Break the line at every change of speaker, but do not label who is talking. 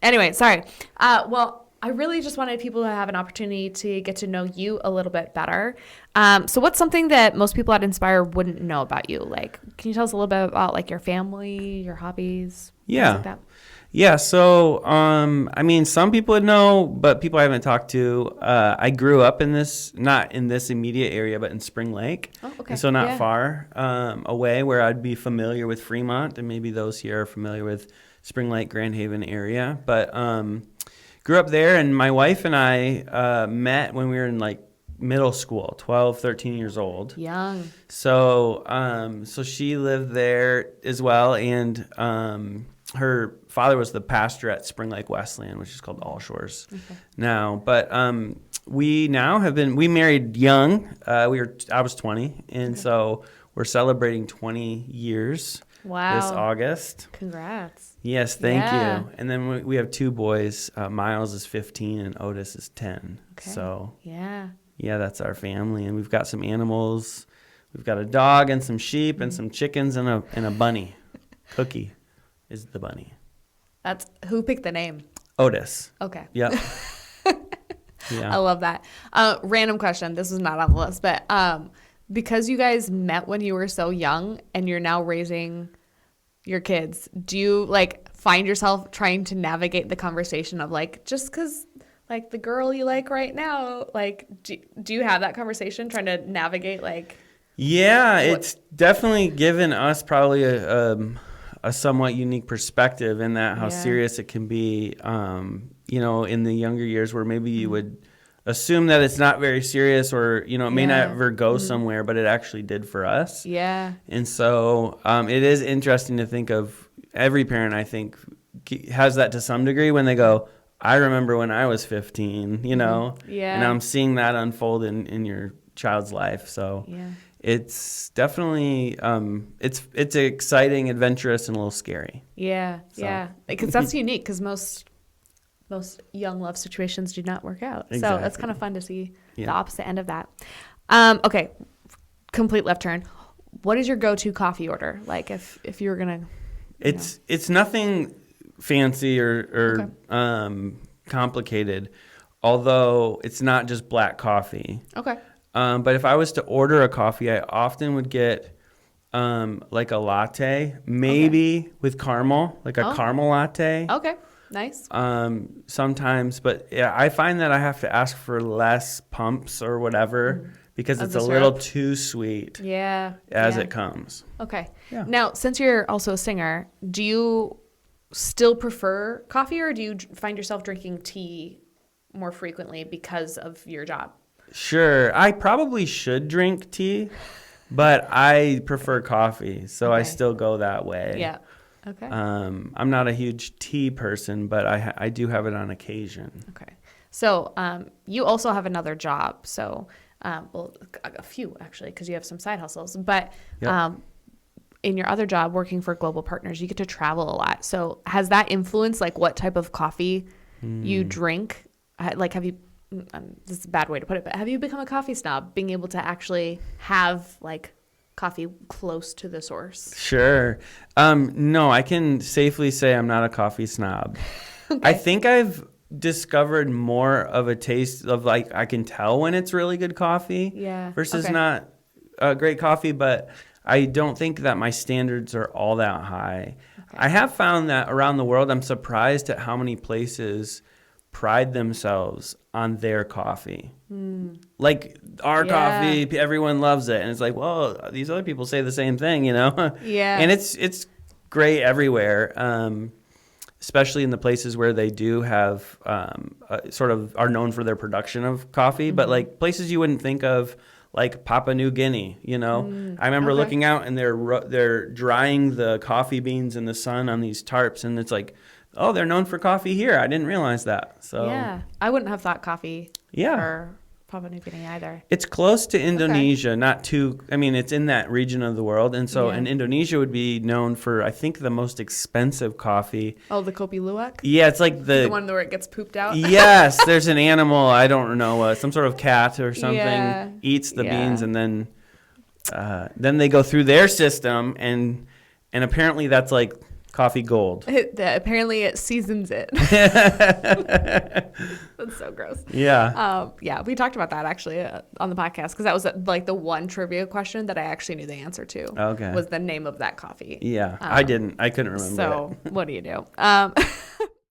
Anyway, sorry. Well, I really just wanted people to have an opportunity to get to know you a little bit better. So what's something that most people at Inspire wouldn't know about you? Like, can you tell us a little bit about like your family, your hobbies, things like
Yeah.
that?
Yeah, so I mean, some people would know, but people I haven't talked to. I grew up in this, not in this immediate area, but in Spring Lake,
Oh,
and
okay.
so not
Yeah.
far away, where I'd be familiar with Fremont, and maybe those here are familiar with Spring Lake, Grand Haven area. But grew up there, and my wife and I met when we were in like middle school, 12, 13 years old.
Young.
So she lived there as well, and her father was the pastor at Spring Lake Wesleyan, which is called All Shores now. But we now have been we married young. I was 20, and so we're celebrating 20 years this
Wow.
August.
Congrats.
Yes, thank
Yeah.
you. And then we have two boys. Miles is 15 and Otis is 10.
Okay.
So
Yeah.
yeah, that's our family, and we've got some animals. We've got a dog and some sheep and some chickens and a bunny. Cookie is the bunny.
That's who picked the name.
Otis.
Okay.
Yep.
I
Yeah.
love that. Random question. This is not on the list, but because you guys met when you were so young and you're now raising your kids, do you like find yourself trying to navigate the conversation of like, just because like the girl you like right now, like, do you have that conversation trying to navigate like,
Yeah,
what?
it's definitely given us probably a somewhat unique perspective in that how
Yeah.
serious it can be. In the younger years where maybe you would assume that it's not very serious, or it may not
Yeah.
ever go somewhere, but it actually did for us.
Yeah.
And so it is interesting to think of every parent, I think, has that to some degree when they go, I remember when I was 15,
Yeah.
and I'm seeing that unfold in your child's life. So
Yeah.
it's definitely, it's exciting, adventurous, and a little scary.
Yeah.
So.
Yeah. Because that's unique because most young love situations do not work out. So that's kind of fun to see the
Yeah.
opposite end of that. Okay, complete left turn. What is your go-to coffee order? Like if you were gonna,
It's nothing fancy or complicated, although it's not just black coffee.
okay,
But if I was to order a coffee, I often would get like a latte, maybe with caramel, like a
Oh.
caramel latte.
okay, nice.
Sometimes, but yeah, I find that I have to ask for less pumps or whatever because
Of
it's
the
a little
syrup?
too sweet
Yeah.
as
yeah.
it comes.
Okay.
Yeah.
Now, since you're also a singer, do you still prefer coffee, or do you find yourself drinking tea more frequently because of your job?
Sure, I probably should drink tea, but I prefer coffee, so I
Okay.
still go that way.
Yeah. Okay.
I'm not a huge tea person, but I do have it on occasion.
Okay. So you also have another job. So, well, a few actually, because you have some side hustles. But
Yep.
in your other job, working for Global Partners, you get to travel a lot. So has that influenced like what type of coffee you drink? Like, have you? This is a bad way to put it, but have you become a coffee snob, being able to actually have like coffee close to the source?
Sure. No, I can safely say I'm not a coffee snob. I think I've discovered more of a taste of like I can tell when it's really good coffee
Yeah.
versus
Okay.
not great coffee, but I don't think that my standards are all that high. I have found that around the world, I'm surprised at how many places pride themselves on their coffee. Like our
Yeah.
coffee, everyone loves it, and it's like, well, these other people say the same thing,
Yeah.
And it's great everywhere, especially in the places where they do have sort of are known for their production of coffee, but like places you wouldn't think of. Like Papua New Guinea, I remember
Okay.
looking out and they're drying the coffee beans in the sun on these tarps, and it's like, oh, they're known for coffee here. I didn't realize that. So
Yeah. I wouldn't have thought coffee
Yeah.
for Papua New Guinea either.
It's close to Indonesia, not too. I mean, it's in that region of the world, and so
Yeah.
and Indonesia would be known for, I think, the most expensive coffee.
Oh, the Kopi Luwak?
Yeah, it's like
The one where it gets pooped out?
Yes, there's an animal, I don't know, some sort of cat or something
Yeah.
eats the
Yeah.
beans, and then they go through their system, and apparently that's like Coffee Gold.
Apparently, it seasons it. That's so gross.
Yeah.
Yeah, we talked about that actually on the podcast because that was like the one trivia question that I actually knew the answer to.
Okay.
Was the name of that coffee.
Yeah. I didn't. I couldn't remember
So
it.
what do you do?